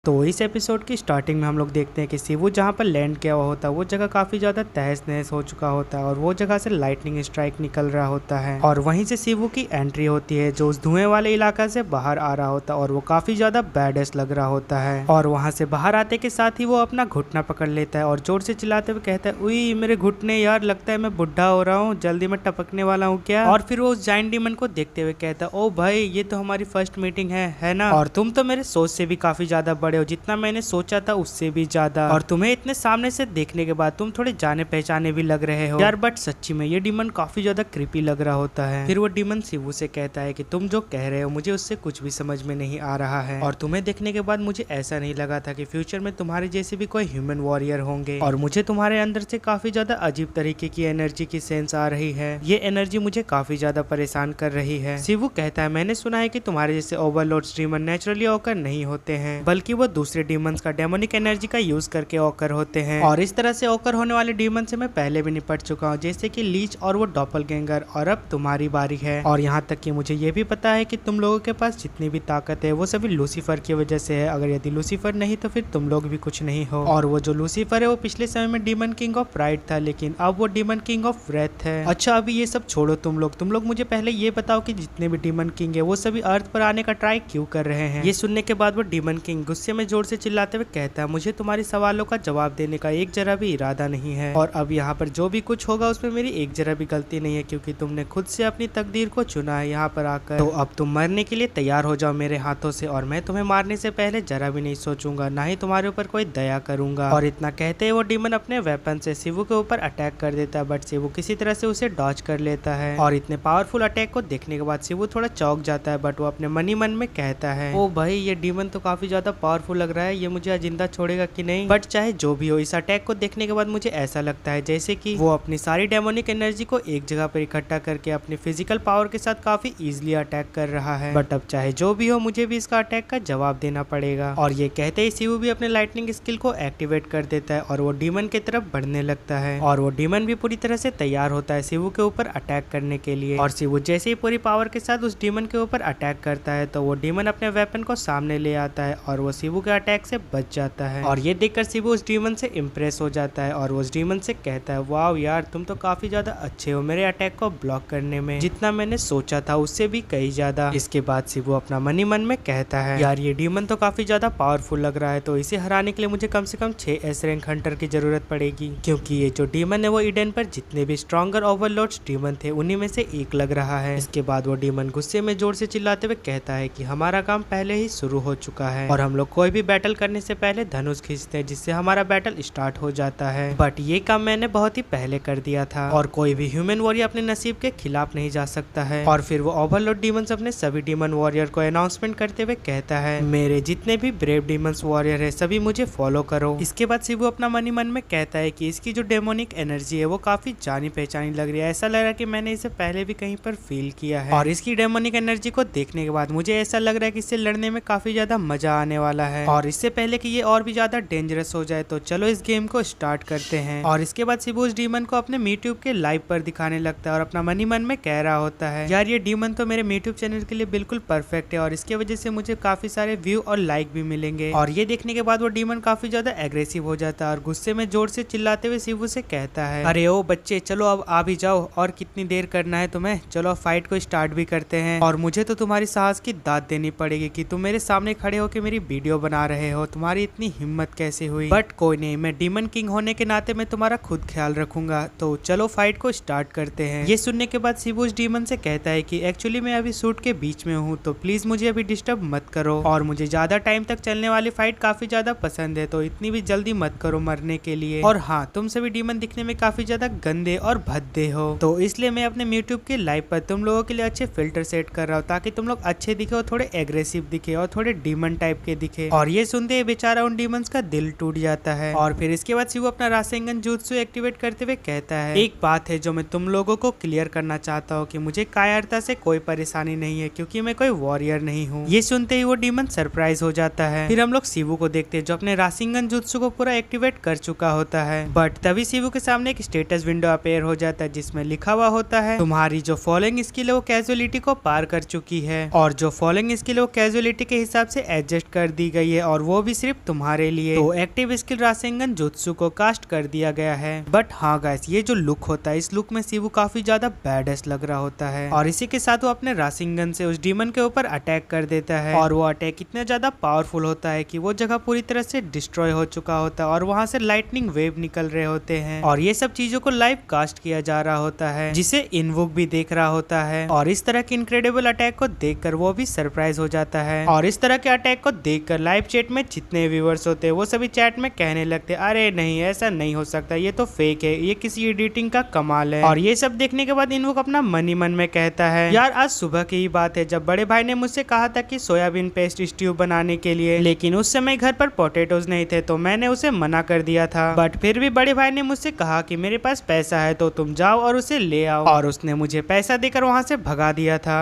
तो इस एपिसोड की स्टार्टिंग में हम लोग देखते हैं कि शिवू जहाँ पर लैंड किया हुआ होता है वो जगह काफी ज्यादा तहस नहस हो चुका होता है और वो जगह से लाइटनिंग स्ट्राइक निकल रहा होता है और वहीं से शिवू की एंट्री होती है जो उस धुएं वाले इलाका से बाहर आ रहा होता है और वो काफी ज्यादा बैडस लग रहा होता है और वहां से बाहर आते के साथ ही वो अपना घुटना पकड़ लेता है और जोर से चिल्लाते हुए कहता है, उई मेरे घुटने यार, लगता है मैं बुढ़ा हो रहा हूँ, जल्दी मैं टपकने वाला हूँ क्या। और फिर वो उस जायंट डीमन को देखते हुए कहता है, ओ भाई ये तो हमारी फर्स्ट मीटिंग है ना, और तुम तो मेरे सोच से भी काफी ज्यादा बड़े हो, जितना मैंने सोचा था उससे भी ज्यादा, और तुम्हें इतने सामने से देखने के बाद तुम थोड़े जाने पहचाने भी लग रहे हो यार। बट सच्ची में ये डीमन काफी ज्यादा क्रीपी लग रहा होता है। फिर वो डीमन शिवू से कहता है कि तुम जो कह रहे हो मुझे उससे कुछ भी समझ में नहीं आ रहा है, और तुम्हें देखने के बाद मुझे ऐसा नहीं लगा था कि फ्यूचर में तुम्हारे जैसे भी कोई ह्यूमन वॉरियर होंगे, और मुझे तुम्हारे अंदर से काफी ज्यादा अजीब तरीके की एनर्जी की सेंस आ रही है। ये एनर्जी मुझे काफी ज्यादा परेशान कर रही है। शिवू कहता है, मैंने सुना है कि तुम्हारे जैसे ओवरलोड्स डीमन नेचुरली ऑकर नहीं होते हैं, बल्कि वो दूसरे डीमंस का डेमोनिक एनर्जी का यूज करके ऑकर होते हैं, और इस तरह से ऑकर होने वाले डीमन से मैं पहले भी निपट चुका हूँ, जैसे कि लीच और वो डॉपलगैंगर, और अब तुम्हारी बारी है। और यहाँ तक कि मुझे ये भी पता है कि तुम लोगों के पास जितनी भी ताकत है वो सभी लूसीफर की वजह से है, अगर यदि लूसीफर नहीं तो फिर तुम लोग भी कुछ नहीं हो। और वो जो लूसीफर है वो पिछले समय में डीमन किंग ऑफ प्राइड था, लेकिन अब वो डीमन किंग ऑफ व्रेथ है। अच्छा अभी ये सब छोड़ो, तुम लोग मुझे पहले ये बताओ कि जितने भी डीमन किंग है वो सभी अर्थ पर आने का ट्राई क्यों कर रहे हैं। ये सुनने के बाद वो डीमन किंग गुस्से में जोर से चिल्लाते हुए कहता है, मुझे तुम्हारे सवालों का जवाब देने का एक जरा भी इरादा नहीं है, और अब यहाँ पर जो भी कुछ होगा उसमें मेरी एक जरा भी गलती नहीं है, क्योंकि तुमने खुद से अपनी तकदीर को चुना है यहाँ पर आकर। तो अब तुम मरने के लिए तैयार हो जाओ मेरे हाथों से, और मैं तुम्हें मारने से पहले जरा भी नहीं सोचूंगा, ना ही तुम्हारे ऊपर कोई दया करूंगा। और इतना कहते ही वो डीमन अपने वेपन से शिवू के ऊपर अटैक कर देता है, बट शिवू किसी तरह से उसे डॉज कर लेता है। और इतने पावरफुल अटैक को देखने के बाद शिवू थोड़ा चौंक जाता है, बट वो अपने मन ही मन में कहता है, ओ भाई ये डीमन तो काफी ज्यादा पावरफुल लग रहा है, ये मुझे जिंदा छोड़ेगा कि नहीं। बट चाहे जो भी हो, इस अटैक को देखने के बाद मुझे ऐसा लगता है जैसे कि वो अपनी सारी डेमोनिक एनर्जी को एक जगह पर इकट्ठा करके अपनी फिजिकल पावर के साथ काफी इजीली अटैक कर रहा है। बट अब चाहे जो भी हो, मुझे भी इसका अटैक का जवाब देना पड़ेगा। और ये कहते ही शिवू भी अपने लाइटनिंग स्किल को एक्टिवेट कर देता है और वो डीमन की तरफ बढ़ने लगता है, और वो डीमन भी पूरी तरह से तैयार होता है शिवू के ऊपर अटैक करने के लिए। और शिवू जैसे ही पूरी पावर के साथ उस डीमन के ऊपर अटैक करता है तो वो डीमन अपने वेपन को सामने ले आता है और वो शिवू के अटैक से बच जाता है। और ये देखकर शिवू उस डीमन से इम्प्रेस हो जाता है और वो उस डीमन से कहता है, वाह यार तुम तो काफी ज्यादा अच्छे हो मेरे अटैक को ब्लॉक करने में, जितना मैंने सोचा था उससे भी कई ज्यादा। इसके बाद शिवू अपना मन ही मन में कहता है, यार ये डीमन तो काफी ज्यादा पावरफुल लग रहा है, तो इसे हराने के लिए मुझे कम से कम 6 एस रैंक हंटर की जरूरत पड़ेगी, क्योंकि ये जो डीमन है वो ईडन पर जितने भी स्ट्रॉन्गर ओवरलोड्स डीमन थे उन्हीं में से एक लग रहा है। इसके बाद वो डीमन गुस्से में जोर से चिल्लाते हुए कहता है कि हमारा काम पहले ही शुरू हो चुका है, और हम लोग कोई भी बैटल करने से पहले धनुष खींचते हैं जिससे हमारा बैटल स्टार्ट हो जाता है, बट ये काम मैंने बहुत ही पहले कर दिया था, और कोई भी ह्यूमन वॉरियर अपने नसीब के खिलाफ नहीं जा सकता है। और फिर वो ओवरलोड डीमंस अपने सभी डीमन वॉरियर को अनाउंसमेंट करते हुए कहता है, मेरे जितने भी ब्रेव डीमंस वॉरियर है सभी मुझे फॉलो करो। इसके बाद शिवू अपना मन ही मन में कहता है कि इसकी जो डेमोनिक एनर्जी है वो काफी जानी पहचानी लग रही है, ऐसा लग रहा है कि मैंने इसे पहले भी कहीं पर फील किया है, और इसकी डेमोनिक एनर्जी को देखने के बाद मुझे ऐसा लग रहा है कि इससे लड़ने में काफी ज्यादा मजा आने वाला है, और इससे पहले कि ये और भी ज्यादा डेंजरस हो जाए तो चलो इस गेम को स्टार्ट करते हैं। और इसके बाद शिवू उस डीमन को अपने यूट्यूब के लाइव पर दिखाने लगता है और अपना मन ही मन में कह रहा होता है, यार ये डीमन तो मेरे यूट्यूब चैनल के लिए बिल्कुल परफेक्ट है, और इसके वजह से मुझे काफी सारे व्यू और लाइक भी मिलेंगे। और ये देखने के बाद वो डीमन काफी ज्यादा एग्रेसिव हो जाता है और गुस्से में जोर से चिल्लाते हुए शिवू से कहता है, अरे ओ बच्चे चलो अब आ भी जाओ, और कितनी देर करना है तुम्हें, चलो फाइट को स्टार्ट भी करते हैं। और मुझे तो तुम्हारी साहस की दाद देनी पड़ेगी कि तुम मेरे सामने खड़े होकर मेरी वीडियो बना रहे हो, तुम्हारी इतनी हिम्मत कैसे हुई। बट कोई नहीं, मैं डीमन किंग होने के नाते मैं तुम्हारा खुद ख्याल रखूंगा, तो चलो फाइट को स्टार्ट करते हैं। ये सुनने के बाद शिवू उस डीमन से कहता है कि एक्चुअली मैं अभी शूट के बीच में हूँ, तो प्लीज मुझे अभी डिस्टर्ब मत करो, और मुझे ज्यादा टाइम तक चलने वाली फाइट काफी ज्यादा पसंद है, तो इतनी भी जल्दी मत करो मरने के लिए। और हाँ, तुम सभी डीमन दिखने में काफी ज्यादा गंदे और भद्दे हो, तो इसलिए मैं अपने यूट्यूब के लाइव पर तुम लोगों के लिए अच्छे फिल्टर सेट कर रहा हूँ, ताकि तुम लोग अच्छे दिखे और थोड़े एग्रेसिव दिखे और थोड़े डीमन टाइप के दिखे। और ये सुनते ही बेचारा उन डीमंस का दिल टूट जाता है। और फिर इसके बाद शिवू अपना रासेंगन jutsu एक्टिवेट करते हुए कहता है, एक बात है जो मैं तुम लोगों को क्लियर करना चाहता हूँ कि मुझे कायरता से कोई परेशानी नहीं है, क्योंकि मैं कोई वॉरियर नहीं हूँ। ये सुनते ही वो डीमन सरप्राइज हो जाता है। फिर हम लोग शिवू को देखते हैं जो अपने रासेंगन jutsu को पूरा एक्टिवेट कर चुका होता है, बट तभी शिवू के सामने एक स्टेटस विंडो अपेयर हो जाता है जिसमें लिखा हुआ होता है, तुम्हारी जो फॉलोइंग स्किल है वो कैजुअलिटी को पार कर चुकी है, और जो फॉलोइंग स्किल है वो कैजुअलिटी के हिसाब से एडजस्ट कर दी गई है और वो भी सिर्फ तुम्हारे लिए। तो एक्टिव स्किल रासेंगन जुत्सु को कास्ट कर दिया गया है। बट हाँ गाइस, ये जो लुक होता है, इस लुक में शिवू काफी ज्यादा बैडएस लग रहा होता है और इसी के साथ वो अपने रासेंगन से उस डीमन के ऊपर अटैक कर देता है और वो अटैक इतना ज्यादा पावरफुल होता है कि वो जगह पूरी तरह से डिस्ट्रॉय हो चुका होता है और वहां से लाइटनिंग वेव निकल रहे होते हैं और ये सब चीजों को लाइव कास्ट किया जा रहा होता है, जिसे इनवुक भी देख रहा होता है और इस तरह के इनक्रेडिबल अटैक को देखकर वो भी सरप्राइज हो जाता है और इस तरह के अटैक को देखकर लाइव चैट में जितने व्यूअर्स होते हैं वो सभी चैट में कहने लगते, अरे नहीं, ऐसा नहीं हो सकता, ये तो फेक है, ये किसी एडिटिंग का कमाल है। और ये सब देखने के बाद इनवुक अपना मन ही मन में कहता है, यार आज सुबह की ही बात है जब बड़े भाई ने मुझसे कहा था कि सोयाबीन पेस्ट स्ट्यू बनाने के लिए, लेकिन उस समय घर पर पोटैटोज नहीं थे तो मैंने उसे मना कर दिया था। बट फिर भी बड़े भाई ने मुझसे कहा कि मेरे पास पैसा है तो तुम जाओ और उसे ले आओ और उसने मुझे पैसा देकर वहाँ से भगा दिया था।